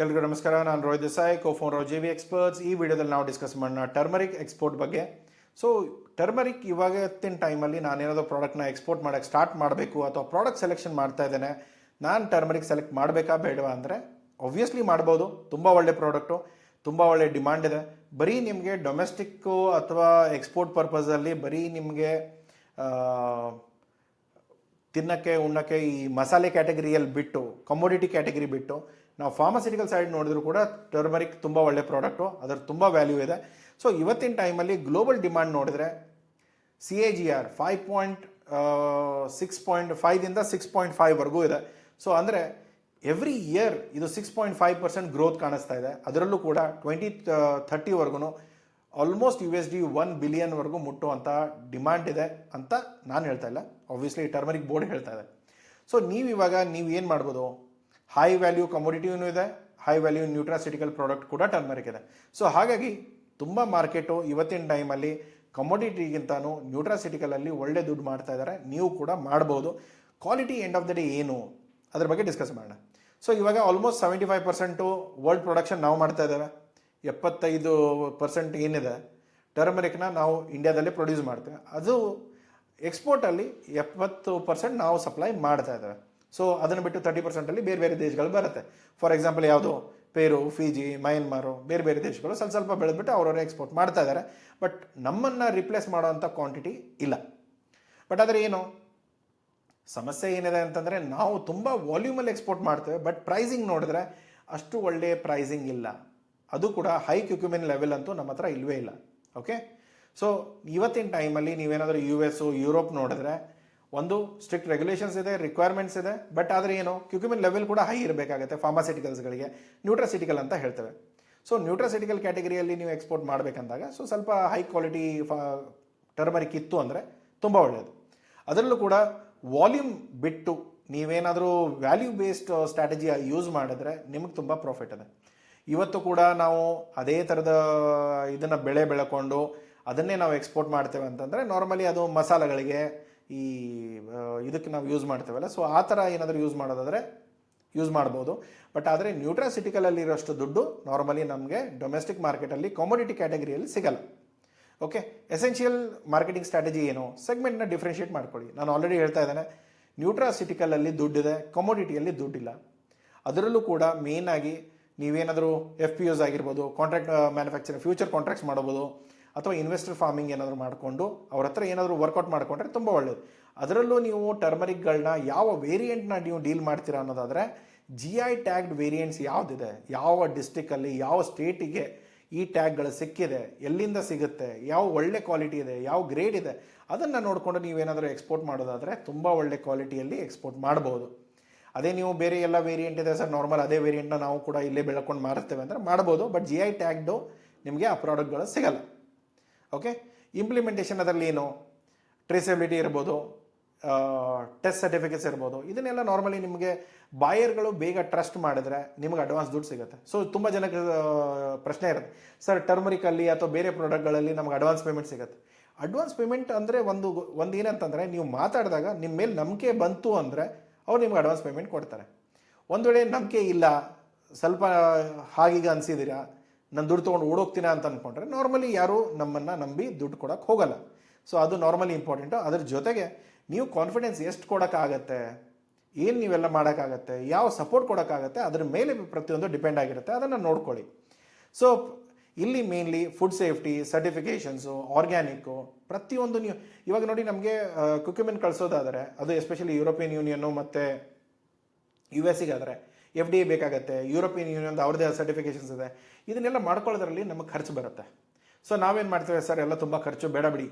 ಎಲ್ರಿಗೂ ನಮಸ್ಕಾರ. ನಾನು Rohit Desai, cofounder J V experts. ಈ ವಿಡಿಯೋದಲ್ಲಿ ನಾವು ಡಿಸ್ಕಸ್ ಮಾಡೋಣ ಟರ್ಮರಿಕ್ ಎಕ್ಸ್ಪೋರ್ಟ್ ಬಗ್ಗೆ. ಸೊ ಟರ್ಮರಿಕ್ ಇವಾಗಿನ ಟೈಮಲ್ಲಿ ನಾನೇನಾದರೂ ಪ್ರಾಡಕ್ಟ್ನ ಎಕ್ಸ್ಪೋರ್ಟ್ ಮಾಡೋಕ್ಕೆ ಸ್ಟಾರ್ಟ್ ಮಾಡಬೇಕು ಅಥವಾ ಪ್ರಾಡಕ್ಟ್ ಸೆಲೆಕ್ಷನ್ ಮಾಡ್ತಾ ಇದ್ದೇನೆ, ನಾನು ಟರ್ಮರಿಕ್ ಸೆಲೆಕ್ಟ್ ಮಾಡಬೇಕಾ ಬೇಡವಾ ಅಂದರೆ ಒಬ್ವಿಯಸ್ಲಿ ಮಾಡ್ಬೋದು. ತುಂಬ ಒಳ್ಳೆ ಪ್ರಾಡಕ್ಟು, ತುಂಬ ಒಳ್ಳೆ ಡಿಮಾಂಡ್ ಇದೆ. ಬರೀ ನಿಮಗೆ ಡೊಮೆಸ್ಟಿಕ್ಕು ಅಥವಾ ಎಕ್ಸ್ಪೋರ್ಟ್ ಪರ್ಪಸಲ್ಲಿ ಬರೀ ನಿಮಗೆ ತಿನ್ನಕ್ಕೆ ಉಣ್ಣಕ್ಕೆ ಈ ಮಸಾಲೆ ಕ್ಯಾಟಗರಿಯಲ್ಲಿ ಬಿಟ್ಟು, ಕಮೋಡಿಟಿ ಕ್ಯಾಟಗರಿ ಬಿಟ್ಟು ನಾವು ಫಾರ್ಮಸ್ಯೂಟಿಕಲ್ ಸೈಡ್ ನೋಡಿದ್ರು ಕೂಡ ಟರ್ಮರಿಕ್ ತುಂಬ ಒಳ್ಳೆ ಪ್ರಾಡಕ್ಟು, ಅದರ ತುಂಬ ವ್ಯಾಲ್ಯೂ ಇದೆ. ಸೊ ಇವತ್ತಿನ ಟೈಮಲ್ಲಿ ಗ್ಲೋಬಲ್ ಡಿಮಾಂಡ್ ನೋಡಿದ್ರೆ CAGR 6.5ದಿಂದ 6.5ವರೆಗೂ ಇದೆ. ಸೊ ಅಂದರೆ ಎವ್ರಿ ಇಯರ್ ಇದು 6.5% ಗ್ರೋತ್ ಕಾಣಿಸ್ತಾ ಇದೆ. ಅದರಲ್ಲೂ ಕೂಡ 2030ವರೆಗೂ ಆಲ್ಮೋಸ್ಟ್ USD 1 ಬಿಲಿಯನ್ವರೆಗೂ ಮುಟ್ಟುವಂಥ ಡಿಮಾಂಡ್ ಇದೆ ಅಂತ ನಾನು ಹೇಳ್ತಾ ಇಲ್ಲ, ಆಬ್ವಿಯಸ್ಲಿ ಟರ್ಮರಿಕ್ ಬೋರ್ಡ್ ಹೇಳ್ತಾ ಇದೆ. ಸೊ ನೀವು ಏನು ಮಾಡ್ಬೋದು, ಹೈ ವ್ಯಾಲ್ಯೂ ಕಮೋಡಿಟಿಯೂ ಇದೆ, ಹೈ ವ್ಯಾಲ್ಯೂ ನ್ಯೂಟ್ರಾಸಿಟಿಕಲ್ ಪ್ರಾಡಕ್ಟ್ ಕೂಡ ಟರ್ಮರಿಕ್ ಇದೆ. ಸೊ ಹಾಗಾಗಿ ತುಂಬ ಮಾರ್ಕೆಟು ಇವತ್ತಿನ ಟೈಮಲ್ಲಿ ಕಮೋಡಿಟಿಗಿಂತನೂ ನ್ಯೂಟ್ರಾಸಿಟಿಕಲಲ್ಲಿ ಒಳ್ಳೆ ದುಡ್ಡು ಮಾಡ್ತಾ ಇದ್ದಾರೆ. ನೀವು ಕೂಡ ಮಾಡ್ಬೋದು. Quality end of the day ಏನು ಅದ್ರ ಬಗ್ಗೆ ಡಿಸ್ಕಸ್ ಮಾಡೋಣ. ಸೊ ಇವಾಗ ಆಲ್ಮೋಸ್ಟ್ 75% ವರ್ಲ್ಡ್ ಪ್ರೊಡಕ್ಷನ್ ನಾವು ಮಾಡ್ತಾ ಇದ್ದೇವೆ. 75% ಏನಿದೆ ಟರ್ಮರಿಕ್ನ ನಾವು ಇಂಡಿಯಾದಲ್ಲಿ ಪ್ರೊಡ್ಯೂಸ್ ಮಾಡ್ತೇವೆ. ಅದು ಎಕ್ಸ್ಪೋರ್ಟಲ್ಲಿ 70% ನಾವು ಸಪ್ಲೈ ಮಾಡ್ತಾ ಇದ್ದೇವೆ. ಸೊ ಅದನ್ನು ಬಿಟ್ಟು 30%ಅಲ್ಲಿ ಬೇರೆ ಬೇರೆ ದೇಶಗಳು ಬರುತ್ತೆ. ಫಾರ್ ಎಕ್ಸಾಂಪಲ್ ಯಾವುದು, ಪೇರು, ಫಿಜಿ, ಮಯನ್ಮಾರು, ಬೇರೆ ಬೇರೆ ದೇಶಗಳು ಸ್ವಲ್ಪ ಬೆಳೆದ್ಬಿಟ್ಟು ಅವರವರೇ ಎಕ್ಸ್ಪೋರ್ಟ್ ಮಾಡ್ತಾ ಇದ್ದಾರೆ. ಬಟ್ ನಮ್ಮನ್ನು ರಿಪ್ಲೇಸ್ ಮಾಡೋವಂಥ ಕ್ವಾಂಟಿಟಿ ಇಲ್ಲ. ಬಟ್ ಆದರೆ ಏನು ಸಮಸ್ಯೆ ಏನಿದೆ ಅಂತಂದರೆ, ನಾವು ತುಂಬ ವಾಲ್ಯೂಮಲ್ಲಿ ಎಕ್ಸ್ಪೋರ್ಟ್ ಮಾಡ್ತೇವೆ, ಬಟ್ ಪ್ರೈಸಿಂಗ್ ನೋಡಿದ್ರೆ ಅಷ್ಟು ಒಳ್ಳೆಯ ಪ್ರೈಸಿಂಗ್ ಇಲ್ಲ. ಅದು ಕೂಡ ಹೈ ಕ್ಯುಕ್ಯುಮಿನ್ ಲೆವೆಲ್ ಅಂತೂ ನಮ್ಮ ಹತ್ರ ಇಲ್ಲವೇ ಇಲ್ಲ. ಓಕೆ, ಸೊ ಇವತ್ತಿನ ಟೈಮಲ್ಲಿ ನೀವೇನಾದರೂ US, ಯುರೋಪ್ ನೋಡಿದ್ರೆ ಒಂದು ಸ್ಟ್ರಿಕ್ಟ್ ರೆಗ್ಯುಲೇಷನ್ಸ್ ಇದೆ, ರಿಕ್ವೈರ್ಮೆಂಟ್ಸ್ ಇದೆ. ಬಟ್ ಆದರೆ ಏನು ಕ್ಯುಕ್ಯುಮಿನ್ ಲೆವೆಲ್ ಕೂಡ ಹೈ ಇರಬೇಕಾಗುತ್ತೆ. ಫಾರ್ಮಾಸ್ಯೂಟಿಕಲ್ಸ್ಗಳಿಗೆ ನ್ಯೂಟ್ರಾಸಿಟಿಕಲ್ ಅಂತ ಹೇಳ್ತೇವೆ. ಸೊ ನ್ಯೂಟ್ರಾಸಿಟಿಕಲ್ ಕ್ಯಾಟಗರಿಯಲ್ಲಿ ನೀವು ಎಕ್ಸ್ಪೋರ್ಟ್ ಮಾಡಬೇಕಂದಾಗ ಸೊ ಸ್ವಲ್ಪ ಹೈ ಕ್ವಾಲಿಟಿ ಟರ್ಮರಿಕ್ ಇತ್ತು ಅಂದರೆ ತುಂಬ ಒಳ್ಳೆಯದು. ಅದರಲ್ಲೂ ಕೂಡ ವಾಲ್ಯೂಮ್ ಬಿಟ್ಟು ನೀವೇನಾದರೂ ವ್ಯಾಲ್ಯೂ ಬೇಸ್ಡ್ ಸ್ಟ್ರಾಟಜಿ ಯೂಸ್ ಮಾಡಿದ್ರೆ ನಿಮಗೆ ತುಂಬ ಪ್ರಾಫಿಟ್ ಇದೆ. ಇವತ್ತು ಕೂಡ ನಾವು ಅದೇ ಥರದ ಇದನ್ನು ಬೆಳೆಕೊಂಡು ಅದನ್ನೇ ನಾವು ಎಕ್ಸ್ಪೋರ್ಟ್ ಮಾಡ್ತೇವೆ ಅಂತಂದರೆ ನಾರ್ಮಲಿ ಅದು ಮಸಾಲೆಗಳಿಗೆ ಈ ಇದಕ್ಕೆ ನಾವು ಯೂಸ್ ಮಾಡ್ತೇವಲ್ಲ, ಸೊ ಆ ಥರ ಏನಾದರೂ ಯೂಸ್ ಮಾಡೋದಾದರೆ ಯೂಸ್ ಮಾಡ್ಬೋದು. ಬಟ್ ಆದರೆ ನ್ಯೂಟ್ರಾಸಿಟಿಕಲಲ್ಲಿರೋಷ್ಟು ದುಡ್ಡು ನಾರ್ಮಲಿ ನಮಗೆ ಡೊಮೆಸ್ಟಿಕ್ ಮಾರ್ಕೆಟಲ್ಲಿ ಕಮೋಡಿಟಿ ಕ್ಯಾಟಗರಿಯಲ್ಲಿ ಸಿಗಲ್ಲ. ಓಕೆ, ಎಸೆನ್ಷಿಯಲ್ ಮಾರ್ಕೆಟಿಂಗ್ ಸ್ಟ್ರಾಟಜಿ ಏನು, ಸೆಗ್ಮೆಂಟ್ನ ಡಿಫ್ರೆನ್ಷಿಯೇಟ್ ಮಾಡ್ಕೊಳ್ಳಿ. ನಾನು ಆಲ್ರೆಡಿ ಹೇಳ್ತಾ ಇದ್ದೇನೆ, ನ್ಯೂಟ್ರಾಸಿಟಿಕಲಲ್ಲಿ ದುಡ್ಡಿದೆ, ಕಮೋಡಿಟಿಯಲ್ಲಿ ದುಡ್ಡಿಲ್ಲ. ಅದರಲ್ಲೂ ಕೂಡ ಮೇಯ್ನಾಗಿ ನೀವೇನಾದರೂ FPOs ಆಗಿರ್ಬೋದು, ಕಾಂಟ್ರಾಕ್ಟ್ ಮ್ಯಾನುಫ್ಯಾಕ್ಚರಿಂಗ್ ಫ್ಯೂಚರ್ ಕಾಂಟ್ರಾಕ್ಟ್ಸ್ ಮಾಡ್ಬೋದು, ಅಥವಾ ಇನ್ವೆಸ್ಟರ್ ಫಾರ್ಮಿಂಗ್ ಏನಾದರೂ ಮಾಡಿಕೊಂಡು ಅವ್ರ ಹತ್ರ ಏನಾದರೂ ವರ್ಕೌಟ್ ಮಾಡಿಕೊಂಡ್ರೆ ತುಂಬ ಒಳ್ಳೆಯದು. ಅದರಲ್ಲೂ ನೀವು ಟರ್ಮರಿಕ್ಗಳನ್ನ ಯಾವ ವೇರಿಯಂಟ್ನ ನೀವು ಡೀಲ್ ಮಾಡ್ತೀರಾ ಅನ್ನೋದಾದರೆ GI ಟ್ಯಾಗ್ಡ್ ವೇರಿಯಂಟ್ಸ್ ಯಾವುದಿದೆ, ಯಾವ ಡಿಸ್ಟಿಕಲ್ಲಿ ಯಾವ ಸ್ಟೇಟಿಗೆ ಈ ಟ್ಯಾಗ್ಗಳು ಸಿಕ್ಕಿದೆ, ಎಲ್ಲಿಂದ ಸಿಗುತ್ತೆ, ಯಾವ ಒಳ್ಳೆ ಕ್ವಾಲಿಟಿ ಇದೆ, ಯಾವ ಗ್ರೇಡ್ ಇದೆ, ಅದನ್ನು ನೋಡಿಕೊಂಡು ನೀವೇನಾದರೂ ಎಕ್ಸ್ಪೋರ್ಟ್ ಮಾಡೋದಾದರೆ ತುಂಬ ಒಳ್ಳೆ ಕ್ವಾಲಿಟಿಯಲ್ಲಿ ಎಕ್ಸ್ಪೋರ್ಟ್ ಮಾಡ್ಬೋದು. ಅದೇ ನೀವು ಬೇರೆ ಎಲ್ಲ ವೇರಿಯಂಟ್ ಇದೆ ಸರ್, ನಾರ್ಮಲ್ ಅದೇ ವೇರಿಯಂಟ್ನ ನಾವು ಕೂಡ ಇಲ್ಲೇ ಬೆಳ್ಕೊಂಡು ಮಾರುತ್ತೇವೆ ಅಂದರೆ ಮಾಡ್ಬೋದು. ಬಟ್ GI ಟ್ಯಾಗ್ಡು ನಿಮಗೆ ಆ ಪ್ರಾಡಕ್ಟ್ಗಳು ಸಿಗಲ್ಲ. ಓಕೆ, ಇಂಪ್ಲಿಮೆಂಟೇಷನ್ ಅದರಲ್ಲಿ ಏನು, ಟ್ರೇಸಬಿಲಿಟಿ ಇರ್ಬೋದು, ಟೆಸ್ಟ್ ಸರ್ಟಿಫಿಕೇಟ್ಸ್ ಇರ್ಬೋದು, ಇದನ್ನೆಲ್ಲ ನಾರ್ಮಲಿ ನಿಮಗೆ ಬಾಯರ್ಗಳು ಬೇಗ ಟ್ರಸ್ಟ್ ಮಾಡಿದ್ರೆ ನಿಮಗೆ ಅಡ್ವಾನ್ಸ್ ದುಡ್ಡು ಸಿಗುತ್ತೆ. ಸೊ ತುಂಬ ಜನಕ್ಕೆ ಪ್ರಶ್ನೆ ಇರುತ್ತೆ, ಸರ್ ಟರ್ಮರಿಕಲ್ಲಿ ಅಥವಾ ಬೇರೆ ಪ್ರಾಡಕ್ಟ್ಗಳಲ್ಲಿ ನಮಗೆ ಅಡ್ವಾನ್ಸ್ ಪೇಮೆಂಟ್ ಸಿಗುತ್ತೆ. ಅಡ್ವಾನ್ಸ್ ಪೇಮೆಂಟ್ ಅಂದರೆ ಒಂದು ಏನಂತಂದರೆ, ನೀವು ಮಾತಾಡಿದಾಗ ನಿಮ್ಮ ಮೇಲೆ ನಂಬಿಕೆ ಬಂತು ಅಂದರೆ ಅವ್ರು ನಿಮ್ಗೆ ಅಡ್ವಾನ್ಸ್ ಪೇಮೆಂಟ್ ಕೊಡ್ತಾರೆ. ಒಂದು ವೇಳೆ ನಂಬಿಕೆ ಇಲ್ಲ, ಸ್ವಲ್ಪ ಹಾಗೀಗ ಅನಿಸಿದ್ದೀರಾ, ನಾನು ದುಡ್ಡು ತೊಗೊಂಡು ಓಡೋಗ್ತೀನ ಅಂತ ಅಂದ್ಕೊಂಡ್ರೆ ನಾರ್ಮಲಿ ಯಾರೂ ನಮ್ಮನ್ನು ನಂಬಿ ದುಡ್ಡು ಕೊಡೋಕ್ಕೆ ಹೋಗಲ್ಲ. ಸೊ ಅದು ನಾರ್ಮಲಿ ಇಂಪಾರ್ಟೆಂಟು. ಅದ್ರ ಜೊತೆಗೆ ನೀವು ಕಾನ್ಫಿಡೆನ್ಸ್ ಎಷ್ಟು ಕೊಡೋಕ್ಕಾಗತ್ತೆ, ಏನು ನೀವೆಲ್ಲ ಮಾಡೋಕ್ಕಾಗತ್ತೆ, ಯಾವ ಸಪೋರ್ಟ್ ಕೊಡೋಕ್ಕಾಗತ್ತೆ, ಅದ್ರ ಮೇಲೆ ಪ್ರತಿಯೊಂದು ಡಿಪೆಂಡ್ ಆಗಿರುತ್ತೆ. ಅದನ್ನು ನೋಡ್ಕೊಳ್ಳಿ. ಸೊ ಇಲ್ಲಿ ಮೇನ್ಲಿ ಫುಡ್ ಸೇಫ್ಟಿ ಸರ್ಟಿಫಿಕೇಷನ್ಸು, ಆರ್ಗ್ಯಾನಿಕ್ಕು, ಪ್ರತಿಯೊಂದು ನೀವು ಇವಾಗ ನೋಡಿ, ನಮಗೆ ಕ್ಯುಕ್ಯುಮಿನ್ ಕಳಿಸೋದಾದರೆ ಅದು ಎಸ್ಪೆಷಲಿ ಯುರೋಪಿಯನ್ ಯೂನಿಯನ್ನು ಮತ್ತು US FDA ಬೇಕಾಗುತ್ತೆ. ಯುರೋಪಿಯನ್ ಯೂನಿಯನ್ ಅವ್ರದ್ದೇ ಸರ್ಟಿಫಿಕೇಷನ್ಸ್ ಇದೆ. ಇದನ್ನೆಲ್ಲ ಮಾಡ್ಕೊಳ್ಳೋದ್ರಲ್ಲಿ ನಮಗೆ ಖರ್ಚು ಬರುತ್ತೆ. ಸೊ ನಾವೇನು ಮಾಡ್ತೇವೆ, ಸರ್ ಎಲ್ಲ ತುಂಬ ಖರ್ಚು ಬೇಡ ಬಿಡಿ,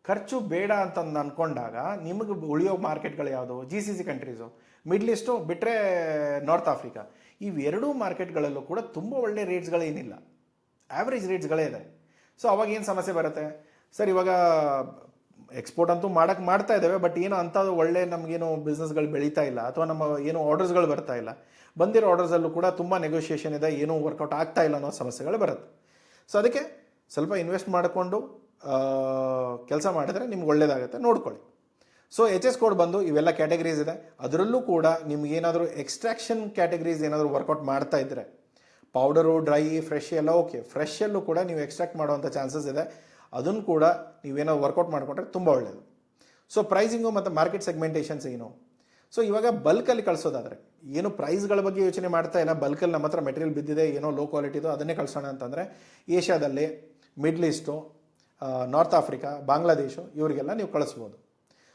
ಖರ್ಚು ಬೇಡ ಅಂತಂದು ಅಂದ್ಕೊಂಡಾಗ ನಿಮಗೆ ಉಳಿಯೋ ಮಾರ್ಕೆಟ್ಗಳು ಯಾವುದು, GCC ಕಂಟ್ರೀಸು, ಮಿಡ್ಲ್ ಈಸ್ಟು ಬಿಟ್ಟರೆ ನಾರ್ತ್ ಆಫ್ರಿಕಾ, ಇವೆರಡೂ ಮಾರ್ಕೆಟ್ಗಳಲ್ಲೂ ಕೂಡ ತುಂಬ ಒಳ್ಳೆ ರೇಟ್ಸ್ಗಳೇನಿಲ್ಲ, ಆ್ಯಾವ್ರೇಜ್ ರೇಟ್ಸ್ಗಳೇ ಇದೆ. ಸೊ ಅವಾಗ ಏನು ಸಮಸ್ಯೆ ಬರುತ್ತೆ, ಸರ್ ಇವಾಗ ಎಕ್ಸ್ಪೋರ್ಟ್ ಅಂತೂ ಮಾಡ್ತಾ ಇದ್ದೇವೆ, ಬಟ್ ಏನೋ ಅಂಥದ್ದು ಒಳ್ಳೆ ನಮಗೇನು ಬಿಸ್ನೆಸ್ಗಳು ಬೆಳೀತಾ ಇಲ್ಲ, ಅಥವಾ ನಮ್ಮ ಏನು ಆರ್ಡರ್ಸ್ಗಳು ಬರ್ತಾ ಇಲ್ಲ, ಬಂದಿರೋ ಆರ್ಡರ್ಸಲ್ಲೂ ಕೂಡ ತುಂಬ ನೆಗೋಷಿಯೇಷನ್ ಇದೆ, ಏನೂ ವರ್ಕೌಟ್ ಆಗ್ತಾ ಇಲ್ಲ ಅನ್ನೋ ಸಮಸ್ಯೆಗಳು ಬರುತ್ತೆ. ಸೊ ಅದಕ್ಕೆ ಸ್ವಲ್ಪ ಇನ್ವೆಸ್ಟ್ ಮಾಡಿಕೊಂಡು ಕೆಲಸ ಮಾಡಿದ್ರೆ ನಿಮ್ಗೆ ಒಳ್ಳೆಯದಾಗುತ್ತೆ, ನೋಡ್ಕೊಳ್ಳಿ. ಸೊ ಎಚ್ ಎಸ್ ಕೋಡ್ ಬಂದು ಇವೆಲ್ಲ ಕ್ಯಾಟಗರೀಸ್ ಇದೆ. ಅದರಲ್ಲೂ ಕೂಡ ನಿಮ್ಗೇನಾದರೂ ಎಕ್ಸ್ಟ್ರಾಕ್ಷನ್ ಕ್ಯಾಟಗರೀಸ್ ಏನಾದರೂ ವರ್ಕೌಟ್ ಮಾಡ್ತಾ ಇದ್ದರೆ, ಪೌಡರು, ಡ್ರೈ, ಫ್ರೆಶ್ ಎಲ್ಲ ಓಕೆ. ಫ್ರೆಶಲ್ಲೂ ಕೂಡ ನೀವು ಎಕ್ಸ್ಟ್ರಾಕ್ಟ್ ಮಾಡುವಂಥ ಚಾನ್ಸಸ್ ಇದೆ. ಅದನ್ನು ಕೂಡ ನೀವೇನೋ ವರ್ಕೌಟ್ ಮಾಡಿಕೊಂಡ್ರೆ ತುಂಬ ಒಳ್ಳೆಯದು. ಸೊ ಪ್ರೈಸಿಂಗು ಮತ್ತು ಮಾರ್ಕೆಟ್ ಸೆಗ್ಮೆಂಟೇಷನ್ಸ್ ಏನು. ಸೊ ಇವಾಗ ಬಲ್ಕಲ್ಲಿ ಕಳಿಸೋದಾದರೆ ಏನು ಪ್ರೈಸ್ಗಳ ಬಗ್ಗೆ ಯೋಚನೆ ಮಾಡ್ತಾ ಇಲ್ಲ, ಬಲ್ಕಲ್ಲಿ ನಮ್ಮ ಹತ್ರ ಮೆಟೀರಿಯಲ್ ಬಿದ್ದಿದೆ, ಏನೋ ಲೋ ಕ್ವಾಲಿಟಿದು ಅದನ್ನೇ ಕಳಿಸೋಣ ಅಂತಂದರೆ ಏಷ್ಯಾದಲ್ಲಿ middle is to, north Africa, Bangladesh ಇವರಿಗೆಲ್ಲ ನೀವು ಕಳಿಸ್ಬೋದು.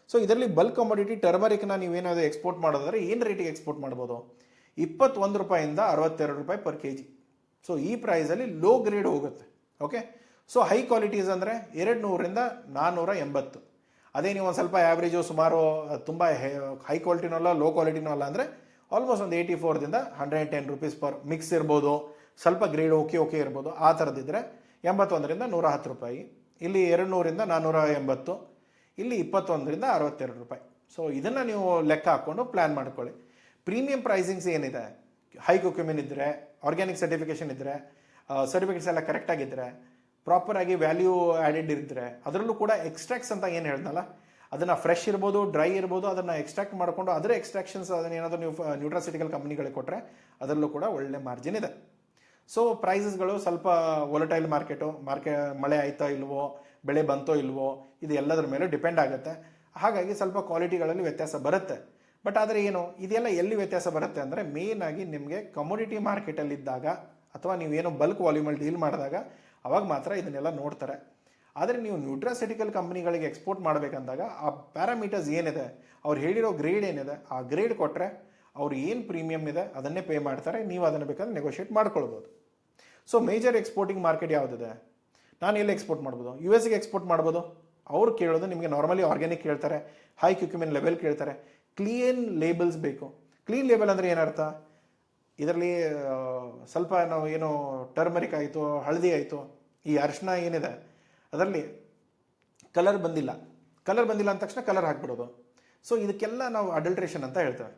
ಸೊ ಇದರಲ್ಲಿ ಬಲ್ಕ್ ಕಮೋಡಿಟಿ ಟರ್ಮರಿಕ್ನ ನೀವೇನಾದರೂ ಎಕ್ಸ್ಪೋರ್ಟ್ ಮಾಡೋದಾದರೆ ಏನು ರೇಟಿಗೆ ಎಕ್ಸ್ಪೋರ್ಟ್ ಮಾಡ್ಬೋದು? 21 ರೂಪಾಯಿಂದ 62 ರೂಪಾಯಿ ಪರ್ ಕೆ ಜಿ. ಸೊ ಈ ಪ್ರೈಸಲ್ಲಿ ಲೋ ಗ್ರೇಡ್ ಹೋಗುತ್ತೆ. ಓಕೆ. ಸೊ ಹೈ ಕ್ವಾಲಿಟೀಸ್ ಅಂದರೆ 200ರಿಂದ 480. ಅದೇ ನೀವು ಒಂದು ಸ್ವಲ್ಪ ಆ್ಯಾವ್ರೇಜು ಸುಮಾರು ತುಂಬ ಹೈ ಕ್ವಾಲಿಟಿನೂ ಅಲ್ಲ, ಲೋ ಕ್ವಾಲಿಟಿನೂ ಅಲ್ಲ ಅಂದರೆ ಆಲ್ಮೋಸ್ಟ್ ಒಂದು 84ದಿಂದ 110 ರೂಪೀಸ್ ಪರ್ ಮಿಕ್ಸ್ ಇರ್ಬೋದು. ಸ್ವಲ್ಪ ಗ್ರೇಡ್ ಓಕೆ ಇರ್ಬೋದು. ಆ ಥರದ್ದಿದ್ರೆ 81ರಿಂದ 110 ರೂಪಾಯಿ. ಇಲ್ಲಿ 200ರಿಂದ 480, ಇಲ್ಲಿ 21ರಿಂದ 62 ರೂಪಾಯಿ. ಸೊ ಇದನ್ನು ನೀವು ಲೆಕ್ಕ ಹಾಕ್ಕೊಂಡು ಪ್ಲ್ಯಾನ್ ಮಾಡ್ಕೊಳ್ಳಿ. ಪ್ರೀಮಿಯಂ ಪ್ರೈಸಿಂಗ್ಸ್ ಏನಿದೆ, ಹೈ ಕ್ಯುಕ್ಯುಮಿನ್ ಇದ್ದರೆ, ಆರ್ಗ್ಯಾನಿಕ್ ಸರ್ಟಿಫಿಕೇಷನ್ ಇದ್ದರೆ, ಸರ್ಟಿಫಿಕೇಟ್ಸ್ ಎಲ್ಲ ಕರೆಕ್ಟಾಗಿದ್ದರೆ, ಪ್ರಾಪರಾಗಿ ವ್ಯಾಲ್ಯೂ ಆ್ಯಡೆಡ್ ಇದ್ದರೆ, ಅದರಲ್ಲೂ ಕೂಡ ಎಕ್ಸ್ಟ್ರಾಕ್ಟ್ಸ್ ಅಂತ ಏನು ಹೇಳ್ದಲ್ಲ, ಅದನ್ನು ಫ್ರೆಶ್ ಇರ್ಬೋದು, ಡ್ರೈ ಇರ್ಬೋದು, ಅದನ್ನು ಎಕ್ಸ್ಟ್ರಾಕ್ಟ್ ಮಾಡಿಕೊಂಡು ಅದರ ಎಕ್ಸ್ಟ್ರಾಕ್ಷನ್ಸ್ ಅದನ್ನು ಏನಾದರೂ ನೀವು ನ್ಯೂಟ್ರಾಸಿಟಿಕಲ್ ಕಂಪ್ನಿಗಳಿಗೆ ಕೊಟ್ಟರೆ ಅದರಲ್ಲೂ ಕೂಡ ಒಳ್ಳೆ ಮಾರ್ಜಿನ್ ಇದೆ. ಸೊ ಪ್ರೈಸಸ್ಗಳು ಸ್ವಲ್ಪ ವೊಲಟೈಲ್ ಮಳೆ ಆಯ್ತಾ ಇಲ್ವೋ, ಬೆಳೆ ಬಂತೋ ಇಲ್ವೋ, ಇದು ಎಲ್ಲದರ ಮೇಲೆ ಡಿಪೆಂಡ್ ಆಗುತ್ತೆ. ಹಾಗಾಗಿ ಸ್ವಲ್ಪ ಕ್ವಾಲಿಟಿಗಳಲ್ಲಿ ವ್ಯತ್ಯಾಸ ಬರುತ್ತೆ. ಬಟ್ ಆದರೆ ಏನು ಇದೆಲ್ಲ ಎಲ್ಲಿ ವ್ಯತ್ಯಾಸ ಬರುತ್ತೆ ಅಂದರೆ ಮೇನ್ ಆಗಿ ನಿಮಗೆ ಕಮೋಡಿಟಿ ಮಾರ್ಕೆಟಲ್ಲಿದ್ದಾಗ ಅಥವಾ ನೀವೇನು ಬಲ್ಕ್ ವಾಲ್ಯೂಮಲ್ಲಿ ಡೀಲ್ ಮಾಡಿದಾಗ ಅವಾಗ ಮಾತ್ರ ಇದನ್ನೆಲ್ಲ ನೋಡ್ತಾರೆ. ಆದರೆ ನೀವು ನ್ಯೂಟ್ರಾಸಿಟಿಕಲ್ ಕಂಪ್ನಿಗಳಿಗೆ ಎಕ್ಸ್ಪೋರ್ಟ್ ಮಾಡಬೇಕಂದಾಗ ಆ ಪ್ಯಾರಾಮೀಟರ್ಸ್ ಏನಿದೆ, ಅವ್ರು ಹೇಳಿರೋ ಗ್ರೇಡ್ ಏನಿದೆ, ಆ ಗ್ರೇಡ್ ಕೊಟ್ಟರೆ ಅವ್ರು ಏನು ಪ್ರೀಮಿಯಮ್ ಇದೆ ಅದನ್ನೇ ಪೇ ಮಾಡ್ತಾರೆ. ನೀವು ಅದನ್ನು ಬೇಕಾದ್ರೆ ನೆಗೋಷಿಯೇಟ್ ಮಾಡ್ಕೊಳ್ಬೋದು. ಸೊ ಮೇಜರ್ ಎಕ್ಸ್ಪೋರ್ಟಿಂಗ್ ಮಾರ್ಕೆಟ್ ಯಾವುದಿದೆ? ನಾನು ಎಲ್ಲಿ ಎಕ್ಸ್ಪೋರ್ಟ್ ಮಾಡ್ಬೋದು? ಯು ಎಸ್ಗೆ ಎಕ್ಸ್ಪೋರ್ಟ್ ಮಾಡ್ಬೋದು. ಅವ್ರು ಕೇಳೋದು ನಿಮಗೆ ನಾರ್ಮಲಿ ಆರ್ಗ್ಯಾನಿಕ್ ಕೇಳ್ತಾರೆ, ಹೈ ಕ್ಯುಕ್ಯುಮಿನ್ ಲೆವೆಲ್ ಕೇಳ್ತಾರೆ, ಕ್ಲೀನ್ ಲೇಬಲ್ಸ್ ಬೇಕು. ಕ್ಲೀನ್ ಲೇಬಲ್ ಅಂದರೆ ಏನರ್ಥ? ಇದರಲ್ಲಿ ಸ್ವಲ್ಪ ನಾವು ಏನು ಟರ್ಮರಿಕ್ ಆಯಿತು, ಹಳದಿ ಆಯಿತು, ಈ ಅರಿಶಿನ ಏನಿದೆ ಅದರಲ್ಲಿ ಕಲರ್ ಬಂದಿಲ್ಲ ಅಂದ ತಕ್ಷಣ ಕಲರ್ ಹಾಕ್ಬಿಡೋದು. ಸೊ ಇದಕ್ಕೆಲ್ಲ ನಾವು ಅಡಲ್ಟ್ರೇಷನ್ ಅಂತ ಹೇಳ್ತೇವೆ.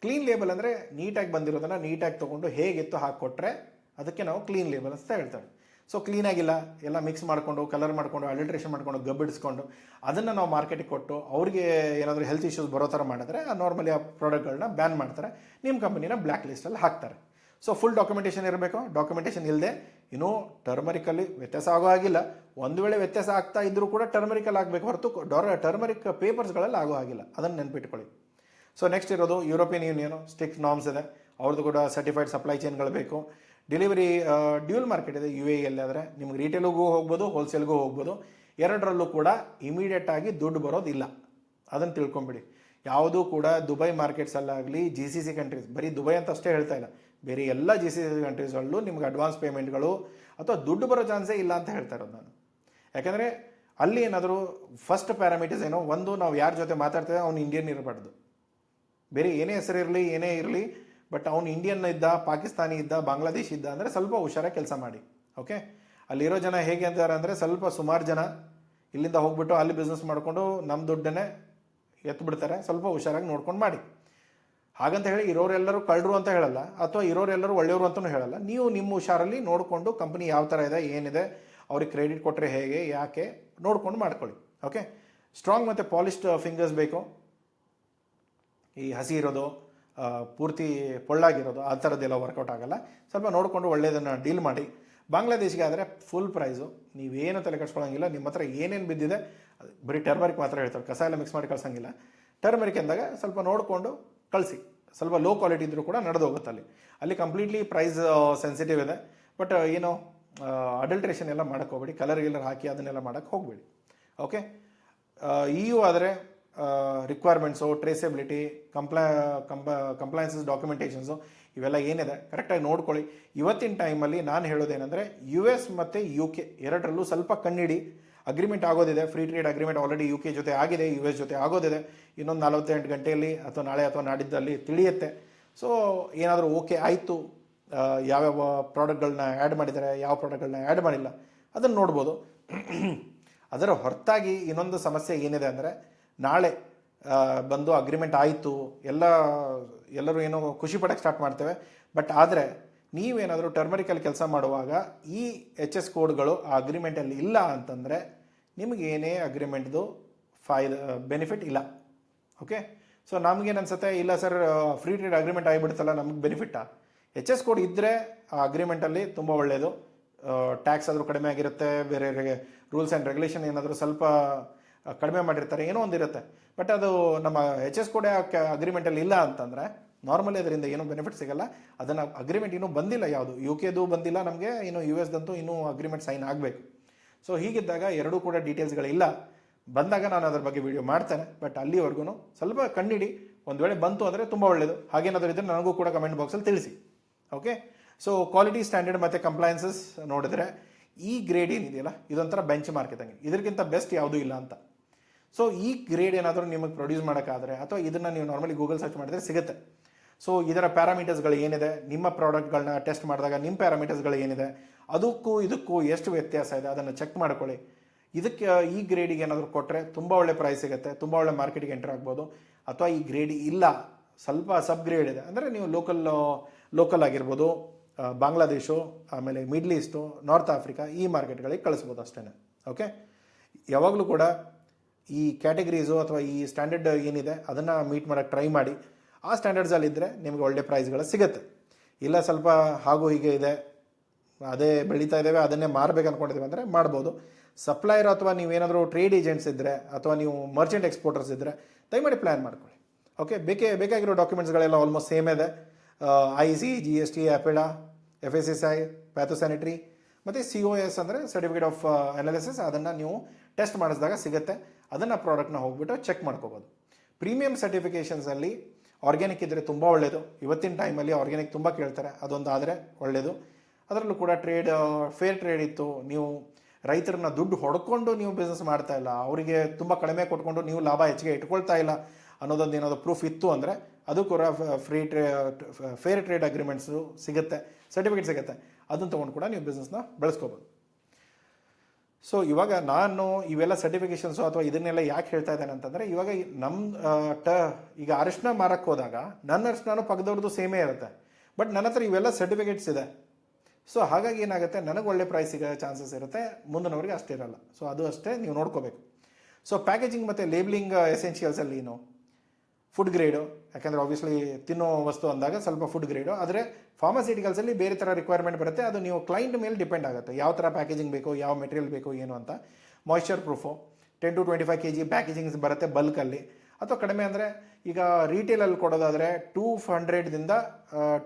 ಕ್ಲೀನ್ ಲೇಬಲ್ ಅಂದರೆ ನೀಟಾಗಿ ಬಂದಿರೋದನ್ನು ನೀಟಾಗಿ ತೊಗೊಂಡು ಹೇಗಿತ್ತು ಹಾಕ್ಕೊಟ್ರೆ ಅದಕ್ಕೆ ನಾವು ಕ್ಲೀನ್ ಲೇಬಲ್ ಅಂತ ಹೇಳ್ತೇವೆ. ಸೊ ಕ್ಲೀನಾಗಿಲ್ಲ, ಎಲ್ಲ ಮಿಕ್ಸ್ ಮಾಡಿಕೊಂಡು, ಕಲರ್ ಮಾಡಿಕೊಂಡು, ಅಡಲ್ಟ್ರೇಷನ್ ಮಾಡಿಕೊಂಡು, ಗಬ್ಬಿಡಿಸ್ಕೊಂಡು ಅದನ್ನು ನಾವು ಮಾರ್ಕೆಟಿಗೆ ಕೊಟ್ಟು ಅವ್ರಿಗೆ ಏನಾದರೂ ಹೆಲ್ತ್ ಇಶ್ಯೂಸ್ ಬರೋ ಥರ ಮಾಡಿದ್ರೆ ನಾರ್ಮಲಿ ಆ ಪ್ರಾಡಕ್ಟ್ಗಳನ್ನ ಬ್ಯಾನ್ ಮಾಡ್ತಾರೆ, ನಿಮ್ಮ ಕಂಪನಿನ ಬ್ಲ್ಯಾಕ್ ಲಿಸ್ಟಲ್ಲಿ ಹಾಕ್ತಾರೆ. ಸೊ ಫುಲ್ ಡಾಕ್ಯುಮೆಂಟೇಷನ್ ಇರಬೇಕು. ಡಾಕ್ಯುಮೆಂಟೇಷನ್ ಇಲ್ಲದೆ ಇನ್ನೂ ಟರ್ಮರಿಕಲ್ಲಿ ವ್ಯತ್ಯಾಸ ಆಗೋ ಆಗಿಲ್ಲ. ಒಂದು ವೇಳೆ ವ್ಯತ್ಯಾಸ ಆಗ್ತಾ ಇದ್ದರೂ ಕೂಡ ಟರ್ಮರಿಕಲ್ಲಿ ಆಗಬೇಕು ಹೊರತು ಟರ್ಮರಿಕ್ ಪೇಪರ್ಸ್ಗಳಲ್ಲಿ ಆಗೋ ಆಗಿಲ್ಲ. ಅದನ್ನು ನೆನ್ಪಿಟ್ಕೊಳ್ಳಿ. ಸೊ ನೆಕ್ಸ್ಟ್ ಇರೋದು ಯುರೋಪಿಯನ್ ಯೂನಿಯನು ಸ್ಟ್ರಿಕ್ಟ್ ನಾರ್ಮ್ಸ್ ಇದೆ. ಅವ್ರದ್ದು ಕೂಡ ಸರ್ಟಿಫೈಡ್ ಸಪ್ಲೈ ಚೈನ್ಗಳು ಬೇಕು. ಡೆಲಿವರಿ ಡ್ಯೂಲ್ ಮಾರ್ಕೆಟ್ ಇದೆ ಯು ಎ ಎಲ್ಲಿ. ಆದರೆ ನಿಮ್ಗೆ ರಿಟೇಲ್ಗೂ ಹೋಗ್ಬೋದು, ಹೋಲ್ಸೇಲ್ಗೂ ಹೋಗ್ಬೋದು. ಎರಡರಲ್ಲೂ ಕೂಡ ಇಮಿಡಿಯೇಟ್ ಆಗಿ ದುಡ್ಡು ಬರೋದಿಲ್ಲ. ಅದನ್ನು ತಿಳ್ಕೊಂಬಿಡಿ. ಯಾವುದೂ ಕೂಡ ದುಬೈ ಮಾರ್ಕೆಟ್ಸಲ್ಲಾಗಲಿ, ಜಿ ಸಿ ಸಿ ಕಂಟ್ರೀಸ್, ಬರೀ ದುಬೈ ಅಂತ ಅಷ್ಟೇ ಹೇಳ್ತಾ ಇಲ್ಲ, ಬೇರೆ ಎಲ್ಲ ಜಿ ಸಿ ಸಿ ಕಂಟ್ರೀಸ್ಗಳಲ್ಲೂ ನಿಮ್ಗೆ ಅಡ್ವಾನ್ಸ್ ಪೇಮೆಂಟ್ಗಳು ಅಥವಾ ದುಡ್ಡು ಬರೋ ಚಾನ್ಸೇ ಇಲ್ಲ ಅಂತ ಹೇಳ್ತಾ ಇರೋದು ನಾನು. ಯಾಕೆಂದರೆ ಅಲ್ಲಿ ಏನಾದರೂ ಫಸ್ಟ್ ಪ್ಯಾರಾಮೀಟರ್ಸ್ ಏನೋ ಒಂದು, ನಾವು ಯಾರ ಜೊತೆ ಮಾತಾಡ್ತೇವೆ ಅವ್ನು ಇಂಡಿಯನ್ ಇರಬಾರ್ದು. ಬೇರೆ ಏನೇ ಹೆಸರು ಇರಲಿ, ಏನೇ ಇರಲಿ, ಬಟ್ ಅವ್ನು ಇಂಡಿಯನ್ ಇದ್ದ, ಪಾಕಿಸ್ತಾನಿ ಇದ್ದ, ಬಾಂಗ್ಲಾದೇಶ್ ಇದ್ದ ಅಂದರೆ ಸ್ವಲ್ಪ ಹುಷಾರಾಗಿ ಕೆಲಸ ಮಾಡಿ. ಓಕೆ. ಅಲ್ಲಿರೋ ಜನ ಹೇಗೆ ಅಂತಾರೆ ಅಂದರೆ ಸ್ವಲ್ಪ ಸುಮಾರು ಜನ ಇಲ್ಲಿಂದ ಹೋಗ್ಬಿಟ್ಟು ಅಲ್ಲಿ ಬಿಸ್ನೆಸ್ ಮಾಡಿಕೊಂಡು ನಮ್ಮ ದುಡ್ಡನ್ನೇ ಎತ್ಬಿಡ್ತಾರೆ. ಸ್ವಲ್ಪ ಹುಷಾರಾಗಿ ನೋಡ್ಕೊಂಡು ಮಾಡಿ. ಹಾಗಂತ ಹೇಳಿ ಇರೋರೆಲ್ಲರೂ ಕಳ್ಳರು ಅಂತ ಹೇಳಲ್ಲ, ಅಥವಾ ಇರೋರೆಲ್ಲರೂ ಒಳ್ಳೆಯವರು ಅಂತಲೂ ಹೇಳಲ್ಲ. ನೀವು ನಿಮ್ಮ ಹುಷಾರಲ್ಲಿ ನೋಡಿಕೊಂಡು ಕಂಪ್ನಿ ಯಾವ ಥರ ಇದೆ, ಏನಿದೆ, ಅವ್ರಿಗೆ ಕ್ರೆಡಿಟ್ ಕೊಟ್ಟರೆ ಹೇಗೆ, ಯಾಕೆ ನೋಡ್ಕೊಂಡು ಮಾಡ್ಕೊಳ್ಳಿ. ಓಕೆ. ಸ್ಟ್ರಾಂಗ್ ಮತ್ತು ಪಾಲಿಶ್ಡ್ ಫಿಂಗರ್ಸ್ ಬೇಕು. ಈ ಹಸಿ ಇರೋದು, ಪೂರ್ತಿ ಪೊಳ್ಳಾಗಿರೋದು ಆ ಥರದ್ದೆಲ್ಲ ವರ್ಕೌಟ್ ಆಗಲ್ಲ. ಸ್ವಲ್ಪ ನೋಡಿಕೊಂಡು ಒಳ್ಳೆಯದನ್ನು ಡೀಲ್ ಮಾಡಿ. ಬಾಂಗ್ಲಾದೇಶಿಗೆ ಆದರೆ ಫುಲ್ ಪ್ರೈಸು, ನೀವೇನು ತಲೆ ಕೆಡ್ಸ್ಕೊಳ್ಳೋಂಗಿಲ್ಲ. ನಿಮ್ಮ ಹತ್ರ ಏನೇನು ಬಿದ್ದಿದೆ, ಬರೀ ಟರ್ಮರಿಕ್ ಮಾತ್ರ ಹೇಳ್ತಾರೆ, ಕಸ ಎಲ್ಲ ಮಿಕ್ಸ್ ಮಾಡಿ ಕಳ್ಸೋಂಗಿಲ್ಲ. ಟರ್ಮರಿಕ್ ಅಂದಾಗ ಸ್ವಲ್ಪ ನೋಡಿಕೊಂಡು ಕಳಿಸಿ. ಸ್ವಲ್ಪ ಲೋ ಕ್ವಾಲಿಟಿ ಇದ್ದರೂ ಕೂಡ ನಡೆದೋಗುತ್ತೆ. ಅಲ್ಲಿ ಕಂಪ್ಲೀಟ್ಲಿ ಪ್ರೈಸ್ ಸೆನ್ಸಿಟಿವ್ ಇದೆ. ಬಟ್ ಏನು ಅಡಲ್ಟ್ರೇಷನ್ ಎಲ್ಲ ಮಾಡೋಕ್ಕೆ ಹೋಗ್ಬೇಡಿ, ಕಲರ್ ಹಾಕಿ ಅದನ್ನೆಲ್ಲ ಮಾಡೋಕ್ಕೆ ಹೋಗಬೇಡಿ. ಓಕೆ. EU ಆದರೆ ರಿಕ್ವೈರ್ಮೆಂಟ್ಸು, ಟ್ರೇಸಬಿಲಿಟಿ, ಕಂಪ್ಲೈನ್ಸಸ್, ಡಾಕ್ಯುಮೆಂಟೇಷನ್ಸು ಇವೆಲ್ಲ ಏನಿದೆ ಕರೆಕ್ಟಾಗಿ ನೋಡ್ಕೊಳ್ಳಿ. ಇವತ್ತಿನ ಟೈಮಲ್ಲಿ ನಾನು ಹೇಳೋದೇನೆಂದರೆ US ಮತ್ತು UK ಎರಡರಲ್ಲೂ ಸ್ವಲ್ಪ ಕಣ್ಣಿಡಿ. ಅಗ್ರಿಮೆಂಟ್ ಆಗೋದಿದೆ, free trade agreement already UK ಜೊತೆ ಆಗಿದೆ, US ಜೊತೆ ಆಗೋದಿದೆ. ಇನ್ನೊಂದು 48 ಗಂಟೆಯಲ್ಲಿ ಅಥವಾ ನಾಳೆ ಅಥವಾ ನಾಡಿದ್ದಲ್ಲಿ ತಿಳಿಯುತ್ತೆ. ಸೊ ಏನಾದರೂ ಓಕೆ ಆಯಿತು, ಯಾವ್ಯಾವ ಪ್ರಾಡಕ್ಟ್ಗಳನ್ನ ಆ್ಯಡ್ ಮಾಡಿದ್ದಾರೆ, ಯಾವ ಪ್ರಾಡಕ್ಟ್ಗಳನ್ನ ಆ್ಯಡ್ ಮಾಡಿಲ್ಲ ಅದನ್ನು ನೋಡ್ಬೋದು. ಅದರ ಹೊರತಾಗಿ ಇನ್ನೊಂದು ಸಮಸ್ಯೆ ಏನಿದೆ ಅಂದರೆ, ನಾಳೆ ಬಂದು ಅಗ್ರಿಮೆಂಟ್ ಆಯಿತು, ಎಲ್ಲರೂ ಏನೋ ಖುಷಿ ಪಡೋಕ್ಕೆ ಸ್ಟಾರ್ಟ್ ಮಾಡ್ತೇವೆ. ಬಟ್ ಆದರೆ ನೀವೇನಾದರೂ ಟರ್ಮರಿಕಲ್ಲಿ ಕೆಲಸ ಮಾಡುವಾಗ ಈ HS ಕೋಡ್ಗಳು ಆ ಅಗ್ರಿಮೆಂಟಲ್ಲಿ ಇಲ್ಲ ಅಂತಂದರೆ ನಿಮಗೇನೇ ಅಗ್ರಿಮೆಂಟ್ದು ಬೆನಿಫಿಟ್ ಇಲ್ಲ. ಓಕೆ. ಸೊ ನಮಗೇನು ಅನ್ಸುತ್ತೆ, ಇಲ್ಲ ಸರ್ ಫ್ರೀ ಟ್ರೇಡ್ ಅಗ್ರಿಮೆಂಟ್ ಆಗಿಬಿಡುತ್ತಲ್ಲ, ನಮ್ಗೆ ಬೆನಿಫಿಟ್ಟಾ? ಎಚ್ ಎಸ್ ಕೋಡ್ ಇದ್ದರೆ ಆ ಅಗ್ರಿಮೆಂಟಲ್ಲಿ ತುಂಬ ಒಳ್ಳೆಯದು. ಟ್ಯಾಕ್ಸ್ ಆದರೂ ಕಡಿಮೆ ಆಗಿರುತ್ತೆ, ಬೇರೆ ರೂಲ್ಸ್ ಆ್ಯಂಡ್ ರೆಗ್ಯುಲೇಷನ್ ಏನಾದರೂ ಸ್ವಲ್ಪ ಕಡಿಮೆ ಮಾಡಿರ್ತಾರೆ, ಏನೋ ಒಂದಿರುತ್ತೆ. ಬಟ್ ಅದು ನಮ್ಮ ಎಚ್ ಎಸ್ ಕೋಡ್ ಅಗ್ರಿಮೆಂಟಲ್ಲಿ ಇಲ್ಲ ಅಂತಂದರೆ ನಾರ್ಮಲಿ ಅದರಿಂದ ಏನೂ ಬೆನಿಫಿಟ್ ಸಿಗಲ್ಲ. ಅದನ್ನು ಅಗ್ರಿಮೆಂಟ್ ಇನ್ನೂ ಬಂದಿಲ್ಲ, ಯಾವುದು ಯು ಕೆದು ಬಂದಿಲ್ಲ ನಮಗೆ, ಇನ್ನು ಯು ಎಸ್ದಂತೂ ಇನ್ನೂ ಅಗ್ರಿಮೆಂಟ್ ಸೈನ್ ಆಗಬೇಕು. ಸೊ ಹೀಗಿದ್ದಾಗ ಎರಡೂ ಕೂಡ ಡೀಟೇಲ್ಸ್ಗಳಿಲ್ಲ. ಬಂದಾಗ ನಾನು ಅದ್ರ ಬಗ್ಗೆ ವಿಡಿಯೋ ಮಾಡ್ತೇನೆ. ಬಟ್ ಅಲ್ಲಿವರೆಗೂ ಸ್ವಲ್ಪ ಕಣ್ಣಿಡಿ, ಒಂದು ವೇಳೆ ಬಂತು ಅಂದರೆ ತುಂಬ ಒಳ್ಳೆಯದು. ಹಾಗೇನಾದರೂ ಇದ್ದರೆ ನನಗೂ ಕೂಡ ಕಮೆಂಟ್ ಬಾಕ್ಸಲ್ಲಿ ತಿಳಿಸಿ. ಓಕೆ. ಸೊ ಕ್ವಾಲಿಟಿ ಸ್ಟ್ಯಾಂಡರ್ಡ್ ಮತ್ತು ಕಂಪ್ಲೈನ್ಸಸ್ ನೋಡಿದ್ರೆ ಈ ಗ್ರೇಡ್ ಏನಿದೆಯಲ್ಲ, ಇದೊಂಥರ ಬೆಂಚ್ ಮಾರ್ಕ್ ಇದ್ದಂಗೆ, ಇದಕ್ಕಿಂತ ಬೆಸ್ಟ್ ಯಾವುದೂ ಇಲ್ಲ ಅಂತ. ಸೊ ಈ ಗ್ರೇಡ್ ಏನಾದರೂ ನಿಮಗೆ ಪ್ರೊಡ್ಯೂಸ್ ಮಾಡೋಕ್ಕಾದರೆ, ಅಥವಾ ಇದನ್ನು ನೀವು ನಾರ್ಮಲಿ ಗೂಗಲ್ ಸರ್ಚ್ ಮಾಡಿದ್ರೆ ಸಿಗುತ್ತೆ. ಸೊ ಇದರ ಪ್ಯಾರಾಮೀಟರ್ಸ್ಗಳು ಏನಿದೆ, ನಿಮ್ಮ ಪ್ರಾಡಕ್ಟ್ಗಳನ್ನ ಟೆಸ್ಟ್ ಮಾಡಿದಾಗ ನಿಮ್ಮ ಪ್ಯಾರಾಮೀಟರ್ಸ್ಗಳು ಏನಿದೆ, ಅದಕ್ಕೂ ಇದಕ್ಕೂ ಎಷ್ಟು ವ್ಯತ್ಯಾಸ ಇದೆ ಅದನ್ನು ಚೆಕ್ ಮಾಡ್ಕೊಳ್ಳಿ. ಇದಕ್ಕೆ ಈ ಗ್ರೇಡಿಗೆ ಏನಾದರೂ ಕೊಟ್ಟರೆ ತುಂಬ ಒಳ್ಳೆ ಪ್ರೈಸ್ ಸಿಗುತ್ತೆ, ತುಂಬ ಒಳ್ಳೆ ಮಾರ್ಕೆಟಿಗೆ ಎಂಟರ್ ಆಗ್ಬೋದು. ಅಥವಾ ಈ ಗ್ರೇಡ್ ಇಲ್ಲ, ಸ್ವಲ್ಪ ಸಬ್ ಗ್ರೇಡ್ ಇದೆ ಅಂದರೆ ನೀವು ಲೋಕಲ್ ಆಗಿರ್ಬೋದು, ಬಾಂಗ್ಲಾದೇಶು, ಆಮೇಲೆ ಮಿಡ್ಲ್ ಈಸ್ಟು, ನಾರ್ತ್ ಆಫ್ರಿಕಾ, ಈ ಮಾರ್ಕೆಟ್ಗಳಿಗೆ ಕಳಿಸ್ಬೋದು ಅಷ್ಟೇ. ಓಕೆ. ಯಾವಾಗಲೂ ಕೂಡ ಈ ಕ್ಯಾಟಗರೀಸು ಅಥವಾ ಈ ಸ್ಟ್ಯಾಂಡರ್ಡ್ ಏನಿದೆ ಅದನ್ನು ಮೀಟ್ ಮಾಡೋಕ್ಕೆ ಟ್ರೈ ಮಾಡಿ. ಆ ಸ್ಟ್ಯಾಂಡರ್ಡ್ಸಲ್ಲಿದ್ದರೆ ನಿಮಗೆ ಒಳ್ಳೆ ಪ್ರೈಸ್ಗಳು ಸಿಗುತ್ತೆ. ಇಲ್ಲ ಸ್ವಲ್ಪ ಹಾಗೂ ಹೀಗೆ ಇದೆ, ಅದೇ ಬೆಳೀತಾ ಇದ್ದೇವೆ, ಅದನ್ನೇ ಮಾರಬೇಕು ಅಂದ್ಕೊಂಡಿದ್ದೀವಿ ಅಂದರೆ ಮಾಡ್ಬೋದು. ಸಪ್ಲೈಯರ್ ಅಥವಾ ನೀವೇನಾದರೂ ಟ್ರೇಡ್ ಏಜೆಂಟ್ಸ್ ಇದ್ದರೆ, ಅಥವಾ ನೀವು ಮರ್ಚೆಂಟ್ ಎಕ್ಸ್ಪೋರ್ಟರ್ಸ್ ಇದ್ದರೆ ದಯಮಾಡಿ ಪ್ಲ್ಯಾನ್ ಮಾಡ್ಕೊಳ್ಳಿ. ಓಕೆ. ಬೇಕಾಗಿರೋ ಡಾಕ್ಯುಮೆಂಟ್ಸ್ಗಳೆಲ್ಲ ಆಲ್ಮೋಸ್ಟ್ ಸೇಮ್ ಇದೆ. IC, GST, APEDA, FSSI, ಪ್ಯಾಥೋಸ್ಯಾನಿಟರಿ ಮತ್ತು COS ಅಂದರೆ ಸರ್ಟಿಫಿಕೇಟ್ ಆಫ್ ಅನಾಲಿಸಿಸ್, ಅದನ್ನು ನೀವು ಟೆಸ್ಟ್ ಮಾಡಿಸಿದಾಗ ಸಿಗುತ್ತೆ. ಅದನ್ನು ಪ್ರಾಡಕ್ಟ್ನ ಹೋಗ್ಬಿಟ್ಟು ಚೆಕ್ ಮಾಡ್ಕೋಬೋದು. ಪ್ರೀಮಿಯಂ ಸರ್ಟಿಫಿಕೇಷನ್ಸಲ್ಲಿ ಆರ್ಗ್ಯಾನಿಕ್ ಇದ್ದರೆ ತುಂಬ ಒಳ್ಳೆಯದು. ಇವತ್ತಿನ ಟೈಮಲ್ಲಿ ಆರ್ಗ್ಯಾನಿಕ್ ತುಂಬ ಕೇಳ್ತಾರೆ, ಅದೊಂದು ಆದರೆ ಒಳ್ಳೆಯದು. ಅದರಲ್ಲೂ ಕೂಡ ಫೇರ್ ಟ್ರೇಡ್ ಇತ್ತು, ನೀವು ರೈತರನ್ನ ದುಡ್ಡು ಹೊಡ್ಕೊಂಡು ನೀವು ಬಿಸ್ನೆಸ್ ಮಾಡ್ತಾ ಇಲ್ಲ, ಅವರಿಗೆ ತುಂಬ ಕಡಿಮೆ ಕೊಟ್ಕೊಂಡು ನೀವು ಲಾಭ ಹೆಚ್ಚಿಗೆ ಇಟ್ಕೊಳ್ತಾ ಇಲ್ಲ ಅನ್ನೋದೊಂದು ಏನಾದರೂ ಪ್ರೂಫ್ ಇತ್ತು ಅಂದರೆ ಅದು ಕೂಡ ಫೇರ್ ಟ್ರೇಡ್ ಅಗ್ರಿಮೆಂಟ್ಸು ಸಿಗುತ್ತೆ, ಸರ್ಟಿಫಿಕೇಟ್ ಸಿಗುತ್ತೆ. ಅದನ್ನು ತೊಗೊಂಡು ಕೂಡ ನೀವು ಬಿಸ್ನೆಸ್ನ ಬೆಳೆಸ್ಕೋಬೋದು. ಸೊ ಇವಾಗ ನಾನು ಇವೆಲ್ಲ ಸರ್ಟಿಫಿಕೇಷನ್ಸು ಅಥವಾ ಇದನ್ನೆಲ್ಲ ಯಾಕೆ ಹೇಳ್ತಾ ಇದ್ದೇನೆ ಅಂತಂದರೆ, ಇವಾಗ ಈಗ ಅರಿಶಿನ ಮಾರಕ್ಕೆ ಹೋದಾಗ ನನ್ನ ಅರಿಶಿನ ಪಕ್ಕದವ್ರದ್ದು ಸೇಮೇ ಇರುತ್ತೆ, ಬಟ್ ನನ್ನ ಹತ್ರ ಇವೆಲ್ಲ ಸರ್ಟಿಫಿಕೇಟ್ಸ್ ಇದೆ. ಸೊ ಹಾಗಾಗಿ ಏನಾಗುತ್ತೆ, ನನಗೆ ಒಳ್ಳೆ ಪ್ರೈಸ್ ಸಿಗೋ ಚಾನ್ಸಸ್ ಇರುತ್ತೆ, ಮುಂದಿನವ್ರಿಗೆ ಅಷ್ಟಿರಲ್ಲ. ಸೊ ಅದು ಅಷ್ಟೇ ನೀವು ನೋಡ್ಕೋಬೇಕು. ಸೊ ಪ್ಯಾಕೇಜಿಂಗ್ ಮತ್ತು ಲೇಬ್ಲಿಂಗ್ ಎಸೆನ್ಷಿಯಲ್ಸಲ್ಲಿ ಫುಡ್ ಗ್ರೇಡು, ಯಾಕಂದರೆ ಆಬ್ವಿಯಸ್ಲಿ ತಿನ್ನೋ ವಸ್ತು ಅಂದಾಗ ಸ್ವಲ್ಪ ಫುಡ್ ಗ್ರೇಡು. ಆದರೆ ಫಾರ್ಮಾಸ್ಯೂಟಿಕಲ್ಸಲ್ಲಿ ಬೇರೆ ಥರ ರಿಕ್ವೈರ್ಮೆಂಟ್ ಬರುತ್ತೆ, ಅದು ನೀವು ಕ್ಲೈಂಟ್ ಮೇಲೆ ಡಿಪೆಂಡ್ ಆಗುತ್ತೆ, ಯಾವ ಥರ ಪ್ಯಾಕೇಜಿಂಗ್ ಬೇಕು, ಯಾವ ಮೆಟೀರಿಯಲ್ ಬೇಕು ಏನು ಅಂತ. ಮಾಯ್ಶ್ಚರ್ ಪ್ರೂಫು 10 to 25 kg ಪ್ಯಾಕೇಜಿಂಗ್ಸ್ ಬರುತ್ತೆ ಬಲ್ಕಲ್ಲಿ. ಅಥವಾ ಕಡಿಮೆ ಅಂದರೆ ಈಗ ರೀಟೇಲಲ್ಲಿ ಕೊಡೋದಾದರೆ 200ದಿಂದ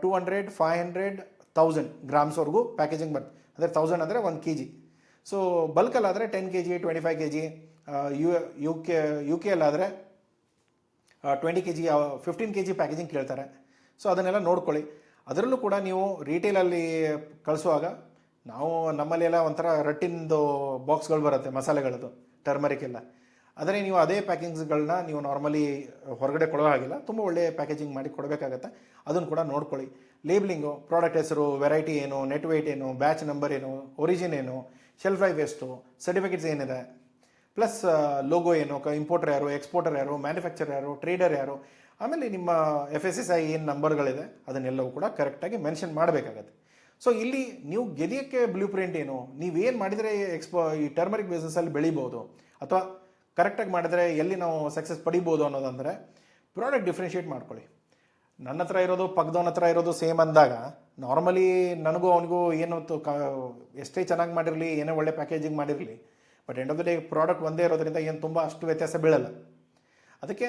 200, 500, 1000 ಗ್ರಾಮ್ಸ್ವರೆಗೂ ಪ್ಯಾಕೇಜಿಂಗ್ ಬರುತ್ತೆ. ಅಂದರೆ 1000 ಅಂದರೆ 1 kg. ಸೊ ಬಲ್ಕಲ್ಲಾದರೆ 10 kg, 25 kg. ಯು ಕೆ ಅಲ್ಲಾದರೆ 20 kg, 15 kg ಪ್ಯಾಕೇಜಿಂಗ್ ಕೇಳ್ತಾರೆ. ಸೊ ಅದನ್ನೆಲ್ಲ ನೋಡ್ಕೊಳ್ಳಿ. ಅದರಲ್ಲೂ ಕೂಡ ನೀವು ರೀಟೇಲಲ್ಲಿ ಕಳಿಸುವಾಗ ನಮ್ಮಲ್ಲೆಲ್ಲ ಒಂಥರ ರಟ್ಟಿಂದು ಬಾಕ್ಸ್ಗಳು ಬರುತ್ತೆ ಮಸಾಲೆಗಳದ್ದು, ಟರ್ಮರಿಕ್ ಎಲ್ಲ. ಆದರೆ ನೀವು ಅದೇ ಪ್ಯಾಕಿಂಗ್ಸ್ಗಳನ್ನ ನೀವು ನಾರ್ಮಲಿ ಹೊರಗಡೆ ಕೊಡೋ ಹಾಗಿಲ್ಲ, ತುಂಬ ಒಳ್ಳೆಯ ಪ್ಯಾಕೇಜಿಂಗ್ ಮಾಡಿ ಕೊಡಬೇಕಾಗತ್ತೆ. ಅದನ್ನು ಕೂಡ ನೋಡ್ಕೊಳ್ಳಿ. ಲೇಬ್ಲಿಂಗು, ಪ್ರಾಡಕ್ಟ್ ಹೆಸರು, ವೆರೈಟಿ ಏನು, ನೆಟ್ ವೆಯ್ಟ್ ಏನು, ಬ್ಯಾಚ್ ನಂಬರ್ ಏನು, ಒರಿಜಿನ್ ಏನು, ಶೆಲ್ಫ್ ಲೈಫ್ ಎಷ್ಟು, ಸರ್ಟಿಫಿಕೇಟ್ಸ್ ಏನಿದೆ, ಪ್ಲಸ್ ಲೋಗೋ ಏನು, ಇಂಪೋರ್ಟರ್ ಯಾರು, ಎಕ್ಸ್ಪೋರ್ಟರ್ ಯಾರು, ಮ್ಯಾನುಫ್ಯಾಕ್ಚರ್ ಯಾರು, ಟ್ರೇಡರ್ ಯಾರು, ಆಮೇಲೆ ನಿಮ್ಮ FSSI ಏನು ನಂಬರ್ಗಳಿದೆ ಅದನ್ನೆಲ್ಲವೂ ಕೂಡ ಕರೆಕ್ಟಾಗಿ ಮೆನ್ಷನ್ ಮಾಡಬೇಕಾಗತ್ತೆ. ಸೊ ಇಲ್ಲಿ ನೀವು ಗೆದಿಯೋಕ್ಕೆ ಬ್ಲೂ ಪ್ರಿಂಟ್ ಏನು, ನೀವೇನು ಮಾಡಿದರೆ ಈ ಟರ್ಮರಿಕ್ ಬಿಸ್ನೆಸ್ಸಲ್ಲಿ ಬೆಳಿಬೋದು ಅಥವಾ ಕರೆಕ್ಟಾಗಿ ಮಾಡಿದರೆ ಎಲ್ಲಿ ನಾವು ಸಕ್ಸಸ್ ಪಡಿಬೋದು ಅನ್ನೋದಂದರೆ ಪ್ರಾಡಕ್ಟ್ ಡಿಫ್ರೆನ್ಷಿಯೇಟ್ ಮಾಡ್ಕೊಳ್ಳಿ. ನನ್ನ ಹತ್ರ ಇರೋದು ಪಕ್ಕದವನ ಹತ್ರ ಇರೋದು ಸೇಮ್ ಅಂದಾಗ ನಾರ್ಮಲಿ ನನಗೂ ಅವನಿಗೂ ಏನು ಎಷ್ಟೇ ಚೆನ್ನಾಗಿ ಮಾಡಿರಲಿ, ಏನೇ ಒಳ್ಳೆ ಪ್ಯಾಕೇಜಿಂಗ್ ಮಾಡಿರಲಿ, but end of the day product ಒಂದೇ ಇರೋದ್ರಿಂದ ಏನು ತುಂಬ ಅಷ್ಟು ವ್ಯತ್ಯಾಸ ಬೀಳಲ್ಲ. ಅದಕ್ಕೆ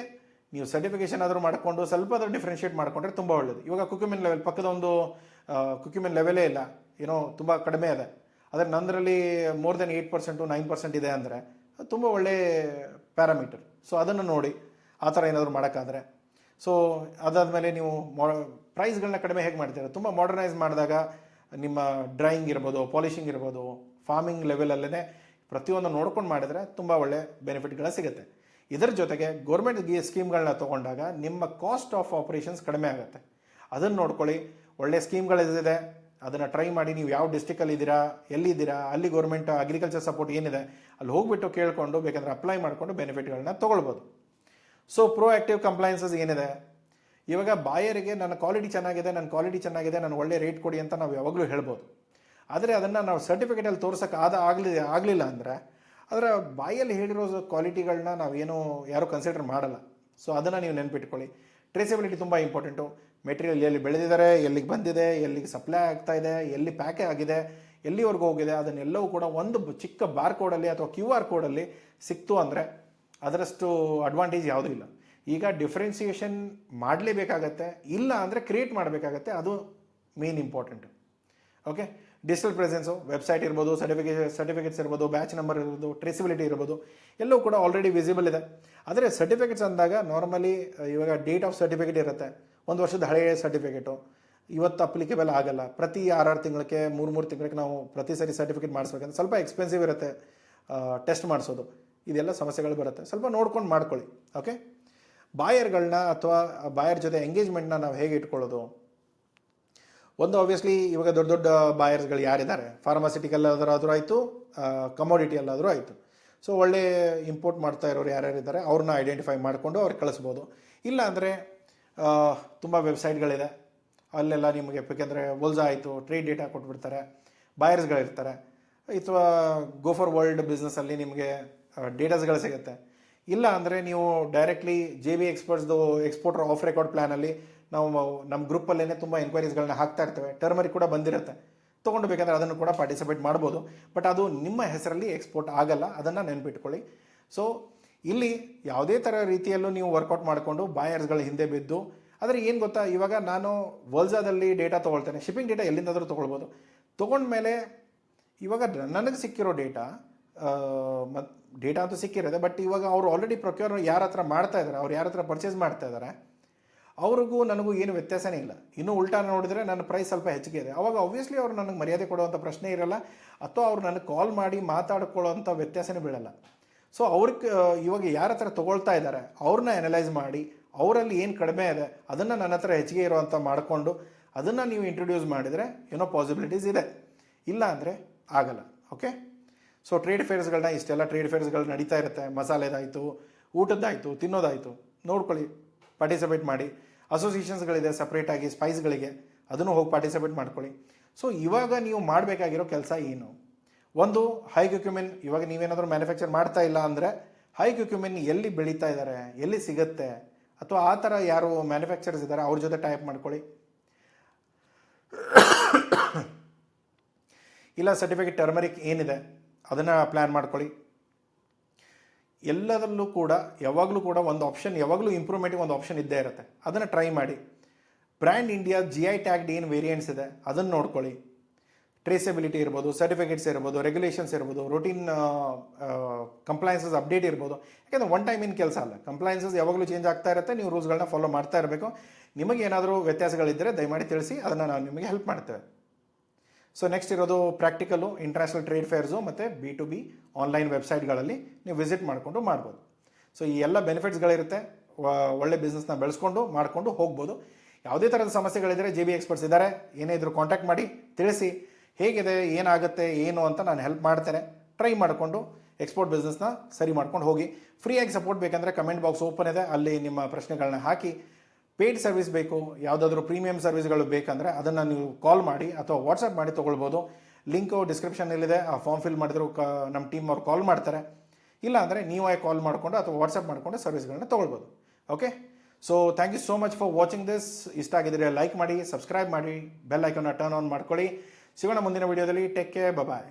ನೀವು ಸರ್ಟಿಫಿಕೇಷನ್ ಆದರೂ ಮಾಡಿಕೊಂಡು ಸ್ವಲ್ಪ ಅದನ್ನು ಡಿಫ್ರೆನ್ಷಿಯೇಟ್ ಮಾಡಿಕೊಂಡ್ರೆ ತುಂಬ ಒಳ್ಳೆಯದು. ಇವಾಗ ಕುಕ್ಯುಮೆನ್ ಲೆವೆಲ್ ಪಕ್ಕದ ಒಂದು ಕುಕ್ಯುಮೆನ್ ಲೆವೆಲೇ ಇಲ್ಲ, ಏನೋ ತುಂಬ ಕಡಿಮೆ ಇದೆ, ಆದರೆ ನಂದರಲ್ಲಿ ಮೋರ್ ದೆನ್ 8%, 9% ಇದೆ ಅಂದರೆ ಅದು ತುಂಬ ಒಳ್ಳೆ ಪ್ಯಾರಾಮೀಟರ್. ಸೊ ಅದನ್ನು ನೋಡಿ ಆ ಥರ ಏನಾದರೂ ಮಾಡೋಕ್ಕಾದರೆ. ಸೊ ಅದಾದಮೇಲೆ ನೀವು ಪ್ರೈಸ್ಗಳನ್ನ ಕಡಿಮೆ ಹೇಗೆ ಮಾಡ್ತೀರ, ತುಂಬ ಮಾಡರ್ನೈಸ್ ಮಾಡಿದಾಗ ನಿಮ್ಮ ಡ್ರೈಯಿಂಗ್ ಇರ್ಬೋದು, ಪಾಲಿಷಿಂಗ್ ಇರ್ಬೋದು, ಫಾರ್ಮಿಂಗ್ ಲೆವೆಲಲ್ಲೇ ಪ್ರತಿಯೊಂದು ನೋಡ್ಕೊಂಡು ಮಾಡಿದರೆ ತುಂಬ ಒಳ್ಳೆ ಬೆನಿಫಿಟ್ಗಳು ಸಿಗುತ್ತೆ. ಇದರ ಜೊತೆಗೆ ಗೌರ್ಮೆಂಟ್ ಸ್ಕೀಮ್ಗಳನ್ನ ತೊಗೊಂಡಾಗ ನಿಮ್ಮ ಕಾಸ್ಟ್ ಆಫ್ ಆಪರೇಷನ್ಸ್ ಕಡಿಮೆ ಆಗುತ್ತೆ. ಅದನ್ನು ನೋಡ್ಕೊಳ್ಳಿ. ಒಳ್ಳೆ ಸ್ಕೀಮ್ಗಳಿದೆ, ಅದನ್ನು ಟ್ರೈ ಮಾಡಿ. ನೀವು ಯಾವ ಡಿಸ್ಟಿಕಲ್ಲಿ ಇದ್ದೀರಾ, ಎಲ್ಲಿದ್ದೀರಾ, ಅಲ್ಲಿ ಗೌರ್ಮೆಂಟ್ ಅಗ್ರಿಕಲ್ಚರ್ ಸಪೋರ್ಟ್ ಏನಿದೆ ಅಲ್ಲಿ ಹೋಗ್ಬಿಟ್ಟು ಕೇಳಿಕೊಂಡು ಬೇಕಂದರೆ ಅಪ್ಲೈ ಮಾಡಿಕೊಂಡು ಬೆನಿಫಿಟ್ಗಳನ್ನ ತೊಗೊಳ್ಬೋದು. ಸೊ ಪ್ರೋಆ್ಯಕ್ಟಿವ್ ಕಂಪ್ಲೈನ್ಸಸ್ ಏನಿದೆ, ಇವಾಗ ಬಾಯರಿಗೆ ನನ್ನ ಕ್ವಾಲಿಟಿ ಚೆನ್ನಾಗಿದೆ, ನಾನು ಒಳ್ಳೆ ರೇಟ್ ಕೊಡಿ ಅಂತ ನಾವು ಯಾವಾಗಲೂ ಹೇಳ್ಬೋದು. ಆದರೆ ಅದನ್ನು ನಾವು ಸರ್ಟಿಫಿಕೇಟಲ್ಲಿ ತೋರ್ಸೋಕೆ ಆಗಲಿಲ್ಲ ಅಂದರೆ ಅದರ ಬಾಯಲ್ಲಿ ಹೇಳಿರೋ ಕ್ವಾಲಿಟಿಗಳನ್ನ ನಾವೇನು ಯಾರೂ ಕನ್ಸಿಡರ್ ಮಾಡಲ್ಲ. ಸೊ ಅದನ್ನು ನೀವು ನೆನ್ಪಿಟ್ಕೊಳ್ಳಿ. ಟ್ರೇಸಬಿಲಿಟಿ ತುಂಬ ಇಂಪಾರ್ಟೆಂಟು. ಮೆಟೀರಿಯಲ್ ಎಲ್ಲಿ ಬೆಳೆದಿದ್ದಾರೆ, ಎಲ್ಲಿಗೆ ಬಂದಿದೆ, ಎಲ್ಲಿಗೆ ಸಪ್ಲೈ ಆಗ್ತಾ ಇದೆ, ಎಲ್ಲಿ ಪ್ಯಾಕೆ ಆಗಿದೆ, ಎಲ್ಲಿವರೆಗೂ ಹೋಗಿದೆ, ಅದನ್ನೆಲ್ಲವೂ ಕೂಡ ಒಂದು ಚಿಕ್ಕ ಬಾರ್ ಕೋಡಲ್ಲಿ ಅಥವಾ QR ಕೋಡಲ್ಲಿ ಸಿಕ್ತು ಅಂದರೆ ಅದರಷ್ಟು ಅಡ್ವಾಂಟೇಜ್ ಯಾವುದೂ ಇಲ್ಲ. ಈಗ ಡಿಫ್ರೆನ್ಸಿಯೇಷನ್ ಮಾಡಲೇಬೇಕಾಗತ್ತೆ, ಇಲ್ಲ ಅಂದರೆ ಕ್ರಿಯೇಟ್ ಮಾಡಬೇಕಾಗತ್ತೆ, ಅದು main important. Okay, digital presence, website ಇರ್ಬೋದು, ಸರ್ಟಿಫಿಕೇಟ್ಸ್ ಇರ್ಬೋದು, ಬ್ಯಾಚ್ ನಂಬರ್ ಇರ್ಬೋದು, ಟ್ರೇಸಿಬಿಲಿಟಿ ಇರ್ಬೋದು, ಎಲ್ಲವೂ ಕೂಡ ಆಲ್ರೆಡಿ ವಿಸಿಬಲ್ ಇದೆ. ಆದರೆ ಸರ್ಟಿಫಿಕೇಟ್ಸ್ ಅಂದಾಗ ನಾರ್ಮಲಿ ಇವಾಗ ಡೇಟ್ ಆಫ್ ಸರ್ಟಿಫಿಕೇಟ್ ಇರುತ್ತೆ, 1 ವರ್ಷದ ಹಳೆಯ ಸರ್ಟಿಫಿಕೇಟು ಇವತ್ತು ಅಪ್ಲಿಕೇಬಲ್ ಆಗಲ್ಲ. ಪ್ರತಿ 6 ತಿಂಗಳಿಗೆ 3 ತಿಂಗಳಿಗೆ ನಾವು ಪ್ರತಿ ಸರಿ ಸರ್ಟಿಫಿಕೇಟ್ ಮಾಡಿಸ್ಬೇಕಂದ್ರೆ ಸ್ವಲ್ಪ ಎಕ್ಸ್ಪೆನ್ಸಿವ್ ಇರುತ್ತೆ ಟೆಸ್ಟ್ ಮಾಡಿಸೋದು. ಇದೆಲ್ಲ ಸಮಸ್ಯೆಗಳು ಬರುತ್ತೆ, ಸ್ವಲ್ಪ ನೋಡ್ಕೊಂಡು ಮಾಡ್ಕೊಳ್ಳಿ. ಓಕೆ, ಬಾಯರ್ಗಳನ್ನ ಅಥವಾ ಬಾಯರ್ ಜೊತೆ ಎಂಗೇಜ್ಮೆಂಟ್ನ ನಾವು ಹೇಗೆ ಇಟ್ಕೊಳ್ಳೋದು? ಒಂದು ಆಬ್ವಿಯಸ್ಲಿ ಇವಾಗ ದೊಡ್ಡ ದೊಡ್ಡ ಬಾಯರ್ಸ್ಗಳು ಯಾರಿದ್ದಾರೆ, ಫಾರ್ಮಾಸಿಟಿಕಲ್ ಆದರೂ ಆಯಿತು, ಕಮೋಡಿಟಿ ಅಲ್ಲಾದರೂ ಆಯಿತು. ಸೊ ಒಳ್ಳೆ ಇಂಪೋರ್ಟ್ ಮಾಡ್ತಾ ಇರೋರು ಯಾರ್ಯಾರಿದ್ದಾರೆ ಅವ್ರನ್ನ ಐಡೆಂಟಿಫೈ ಮಾಡಿಕೊಂಡು ಅವ್ರಿಗೆ ಕಳಿಸ್ಬೋದು. ಇಲ್ಲ ಅಂದರೆ ತುಂಬ ವೆಬ್ಸೈಟ್ಗಳಿದೆ, ಅಲ್ಲೆಲ್ಲ ನಿಮಗೆ ಬೇಕೆಂದರೆ ವೋಲ್ಸಾ ಆಯಿತು, ಟ್ರೇಡ್ ಡೇಟಾ ಕೊಟ್ಬಿಡ್ತಾರೆ, ಬಾಯರ್ಸ್ಗಳಿರ್ತಾರೆ. ಅಥವಾ ಗೋ ಫಾರ್ ವರ್ಲ್ಡ್ ಬಿಸ್ನೆಸ್ಸಲ್ಲಿ ನಿಮಗೆ ಡೇಟಾಸ್ಗಳು ಸಿಗುತ್ತೆ. ಇಲ್ಲ ಅಂದರೆ ನೀವು ಡೈರೆಕ್ಟ್ಲಿ JB ಎಕ್ಸ್ಪರ್ಟ್ಸ್ದು ಎಕ್ಸ್ಪೋರ್ಟರ್ ಆಫ್ ರೆಕಾರ್ಡ್ ಪ್ಲ್ಯಾನಲ್ಲಿ ನಾವು ನಮ್ಮ ಗ್ರೂಪಲ್ಲೇ ತುಂಬ ಎನ್ಕ್ವೈರೀಸ್ಗಳನ್ನ ಹಾಕ್ತಾ ಇರ್ತೇವೆ. ಟರ್ಮರಿಕ್ ಕೂಡ ಬಂದಿರುತ್ತೆ, ತೊಗೊಂಡು ಬೇಕಂದ್ರೆ ಅದನ್ನು ಕೂಡ ಪಾರ್ಟಿಸಿಪೇಟ್ ಮಾಡ್ಬೋದು. ಬಟ್ ಅದು ನಿಮ್ಮ ಹೆಸರಲ್ಲಿ ಎಕ್ಸ್ಪೋರ್ಟ್ ಆಗಲ್ಲ, ಅದನ್ನು ನೆನ್ಪಿಟ್ಕೊಳ್ಳಿ. ಸೊ ಇಲ್ಲಿ ಯಾವುದೇ ಥರ ರೀತಿಯಲ್ಲೂ ನೀವು ವರ್ಕೌಟ್ ಮಾಡಿಕೊಂಡು ಬಾಯರ್ಸ್ಗಳ ಹಿಂದೆ ಬಿದ್ದು, ಆದರೆ ಏನು ಗೊತ್ತಾ, ಇವಾಗ ನಾನು ವೋಲ್ಸಾದಲ್ಲಿ ಡೇಟಾ ತೊಗೊಳ್ತೇನೆ, ಶಿಪ್ಪಿಂಗ್ ಡೇಟಾ ಎಲ್ಲಿಂದಾದರೂ ತೊಗೊಳ್ಬೋದು. ತೊಗೊಂಡ್ಮೇಲೆ ಇವಾಗ ನನಗೆ ಸಿಕ್ಕಿರೋ ಡೇಟಾ ಅಂತೂ ಸಿಕ್ಕಿರುತ್ತೆ, ಬಟ್ ಇವಾಗ ಅವರು ಆಲ್ರೆಡಿ ಪ್ರೊಕ್ಯೂರ್ ಯಾರ ಹತ್ರ ಮಾಡ್ತಾ ಇದ್ದಾರೆ, ಅವ್ರು ಯಾರ ಹತ್ರ ಪರ್ಚೇಸ್ ಮಾಡ್ತಾ ಇದ್ದಾರೆ, ಅವ್ರಿಗೂ ನನಗೂ ಏನು ವ್ಯತ್ಯಾಸನೇ ಇಲ್ಲ. ಇನ್ನೂ ಉಲ್ಟಾ ನೋಡಿದರೆ ನನ್ನ ಪ್ರೈಸ್ ಸ್ವಲ್ಪ ಹೆಚ್ಚಿಗೆ ಇದೆ. ಅವಾಗ ಆಬ್ವಿಯಸ್ಲಿ ಅವ್ರು ನನಗೆ ಮರ್ಯಾದೆ ಕೊಡುವಂಥ ಪ್ರಶ್ನೆ ಇರಲ್ಲ, ಅಥವಾ ಅವ್ರು ನನಗೆ ಕಾಲ್ ಮಾಡಿ ಮಾತಾಡ್ಕೊಳ್ಳೋವಂಥ ವ್ಯತ್ಯಾಸನೇ ಬೀಳಲ್ಲ. ಸೊ ಅವ್ರಿಗೆ ಇವಾಗ ಯಾರ ಹತ್ರ ತೊಗೊಳ್ತಾ ಇದ್ದಾರೆ ಅವ್ರನ್ನ ಅನಲೈಸ್ ಮಾಡಿ, ಅವರಲ್ಲಿ ಏನು ಕಡಿಮೆ ಇದೆ ಅದನ್ನು ನನ್ನ ಹತ್ರ ಹೆಚ್ಚಿಗೆ ಇರುವಂಥ ಮಾಡಿಕೊಂಡು ಅದನ್ನು ನೀವು ಇಂಟ್ರೊಡ್ಯೂಸ್ ಮಾಡಿದರೆ ಏನೋ ಪಾಸಿಬಿಲಿಟೀಸ್ ಇದೆ. ಇಲ್ಲ ಅಂದರೆ ಆಗಲ್ಲ. ಓಕೆ, ಸೊ ಟ್ರೇಡ್ ಫೇರ್ಸ್ಗಳನ್ನ ಇಷ್ಟೆಲ್ಲ ಟ್ರೇಡ್ ಫೇರ್ಸ್ಗಳು ನಡೀತಾ ಇರುತ್ತೆ. ಮಸಾಲೆದಾಯಿತು, ಊಟದ್ದಾಯಿತು, ತಿನ್ನೋದಾಯಿತು, ನೋಡ್ಕೊಳ್ಳಿ, ಪಾರ್ಟಿಸಿಪೇಟ್ ಮಾಡಿ. ಅಸೋಸಿಯೇಷನ್ಸ್ಗಳಿದೆ ಸಪ್ರೇಟಾಗಿ ಸ್ಪೈಸ್ಗಳಿಗೆ, ಅದನ್ನು ಹೋಗಿ ಪಾರ್ಟಿಸಿಪೇಟ್ ಮಾಡ್ಕೊಳ್ಳಿ. ಸೊ ಇವಾಗ ನೀವು ಮಾಡಬೇಕಾಗಿರೋ ಕೆಲಸ ಏನು? ಒಂದು, ಹೈ ಕ್ಯುಕ್ಯುಮಿನ್. ಇವಾಗ ನೀವೇನಾದರೂ ಮ್ಯಾನುಫ್ಯಾಕ್ಚರ್ ಮಾಡ್ತಾ ಇಲ್ಲ ಅಂದರೆ ಹೈ ಕ್ಯುಕ್ಯುಮಿನ್ ಎಲ್ಲಿ ಬೆಳೀತಾ ಇದ್ದಾರೆ, ಎಲ್ಲಿ ಸಿಗುತ್ತೆ, ಅಥವಾ ಆ ಥರ ಯಾರು ಮ್ಯಾನುಫ್ಯಾಕ್ಚರ್ಸ್ ಇದ್ದಾರೆ ಅವ್ರ ಜೊತೆ ಟೈಪ್ ಮಾಡ್ಕೊಳ್ಳಿ. ಇಲ್ಲ ಸರ್ಟಿಫಿಕೇಟ್ ಟರ್ಮರಿಕ್ ಏನಿದೆ ಅದನ್ನು ಪ್ಲ್ಯಾನ್ ಮಾಡ್ಕೊಳ್ಳಿ. ಎಲ್ಲದರಲ್ಲೂ ಕೂಡ ಯಾವಾಗಲೂ ಕೂಡ ಒಂದು ಆಪ್ಷನ್, ಯಾವಾಗಲೂ ಇಂಪ್ರೂವ್ಮೆಂಟಿಗೆ ಒಂದು ಆಪ್ಷನ್ ಇದ್ದೇ ಇರುತ್ತೆ, ಅದನ್ನು ಟ್ರೈ ಮಾಡಿ. ಬ್ರ್ಯಾಂಡ್ ಇಂಡಿಯಾ GI ಟ್ಯಾಗ್ಡ್ ಏನು ವೇರಿಯಂಟ್ಸ್ ಇದೆ ಅದನ್ನು ನೋಡ್ಕೊಳ್ಳಿ. ಟ್ರೇಸಬಿಲಿಟಿ ಇರ್ಬೋದು, ಸರ್ಟಿಫಿಕೇಟ್ಸ್ ಇರ್ಬೋದು, ರೆಗ್ಯುಲೇಷನ್ಸ್ ಇರ್ಬೋದು, ರೂಟೀನ್ ಕಂಪ್ಲೈನ್ಸಸ್ ಅಪ್ಡೇಟ್ ಇರ್ಬೋದು. ಯಾಕೆಂದರೆ ಒನ್ ಟೈಮ್ ಇನ್ ಕೆಲಸ ಅಲ್ಲ, ಕಂಪ್ಲೈನ್ಸಸ್ ಯಾವಾಗಲೂ ಚೇಂಜ್ ಆಗ್ತಾ ಇರುತ್ತೆ, ನೀವು ರೂಲ್ಸ್ಗಳನ್ನ ಫಾಲೋ ಮಾಡ್ತಾ ಇರಬೇಕು. ನಿಮಗೆ ಏನಾದರೂ ವ್ಯತ್ಯಾಸಗಳಿದ್ದರೆ ದಯಮಾಡಿ ತಿಳಿಸಿ, ಅದನ್ನು ನಾವು ನಿಮಗೆ ಹೆಲ್ಪ್ ಮಾಡ್ತೇವೆ. ಸೊ ನೆಕ್ಸ್ಟ್ ಇರೋದು ಪ್ರಾಕ್ಟಿಕಲು, ಇಂಟರ್ನ್ಯಾಷನಲ್ ಟ್ರೇಡ್ ಫೇರ್ಸು ಮತ್ತು B2B ಆನ್ಲೈನ್ ವೆಬ್ಸೈಟ್ಗಳಲ್ಲಿ ನೀವು ವಿಸಿಟ್ ಮಾಡಿಕೊಂಡು ಮಾಡ್ಬೋದು. ಸೊ ಈ ಎಲ್ಲ ಬೆನಿಫಿಟ್ಸ್ಗಳಿರುತ್ತೆ, ಒಳ್ಳೆ ಬಿಸ್ನೆಸ್ನ ಬೆಳೆಸ್ಕೊಂಡು ಮಾಡಿಕೊಂಡು ಹೋಗ್ಬೋದು. ಯಾವುದೇ ಥರದ ಸಮಸ್ಯೆಗಳಿದ್ದರೆ JB ಎಕ್ಸ್ಪರ್ಟ್ಸ್ ಇದ್ದಾರೆ, ಏನೇ ಇದ್ರೂ ಕಾಂಟ್ಯಾಕ್ಟ್ ಮಾಡಿ ತಿಳಿಸಿ, ಹೇಗಿದೆ, ಏನಾಗುತ್ತೆ, ಏನು ಅಂತ ನಾನು ಹೆಲ್ಪ್ ಮಾಡ್ತೇನೆ. ಟ್ರೈ ಮಾಡಿಕೊಂಡು ಎಕ್ಸ್ಪೋರ್ಟ್ ಬಿಸ್ನೆಸ್ನ ಸರಿ ಮಾಡ್ಕೊಂಡು ಹೋಗಿ. ಫ್ರೀಯಾಗಿ ಸಪೋರ್ಟ್ ಬೇಕಂದರೆ ಕಮೆಂಟ್ ಬಾಕ್ಸ್ ಓಪನ್ ಇದೆ, ಅಲ್ಲಿ ನಿಮ್ಮ ಪ್ರಶ್ನೆಗಳನ್ನ ಹಾಕಿ. ಪೇಯ್ಡ್ ಸರ್ವಿಸ್ ಬೇಕು, ಯಾವುದಾದ್ರೂ ಪ್ರೀಮಿಯಂ ಸರ್ವಿಸ್ಗಳು ಬೇಕಂದರೆ ಅದನ್ನು ನೀವು ಕಾಲ್ ಮಾಡಿ ಅಥವಾ ವಾಟ್ಸಪ್ ಮಾಡಿ ತೊಗೊಳ್ಬೋದು. ಲಿಂಕು ಡಿಸ್ಕ್ರಿಪ್ಷನ್ನಲ್ಲಿದೆ, ಆ ಫಾರ್ಮ್ ಫಿಲ್ ಮಾಡಿದ್ರು ನಮ್ಮ ಟೀಮ್ ಅವ್ರು ಕಾಲ್ ಮಾಡ್ತಾರೆ. ಇಲ್ಲ ಅಂದರೆ ನೀವೇ ಕಾಲ್ ಮಾಡಿಕೊಂಡು ಅಥವಾ ವಾಟ್ಸಪ್ ಮಾಡಿಕೊಂಡು ಸರ್ವಿಸ್ಗಳನ್ನ ತೊಗೊಳ್ಬೋದು. Okay, so thank you so much for watching this. ಇಷ್ಟ ಆಗಿದ್ರೆ ಲೈಕ್ ಮಾಡಿ, ಸಬ್ಸ್ಕ್ರೈಬ್ ಮಾಡಿ, ಬೆಲ್ ಐಕಾನ್ನ ಟರ್ನ್ ಆನ್ ಮಾಡ್ಕೊಳ್ಳಿ. ಸಿಗೋಣ ಮುಂದಿನ ವೀಡಿಯೋದಲ್ಲಿ. ಟೇಕ್ ಕೇರ್, ಬಾಯ್.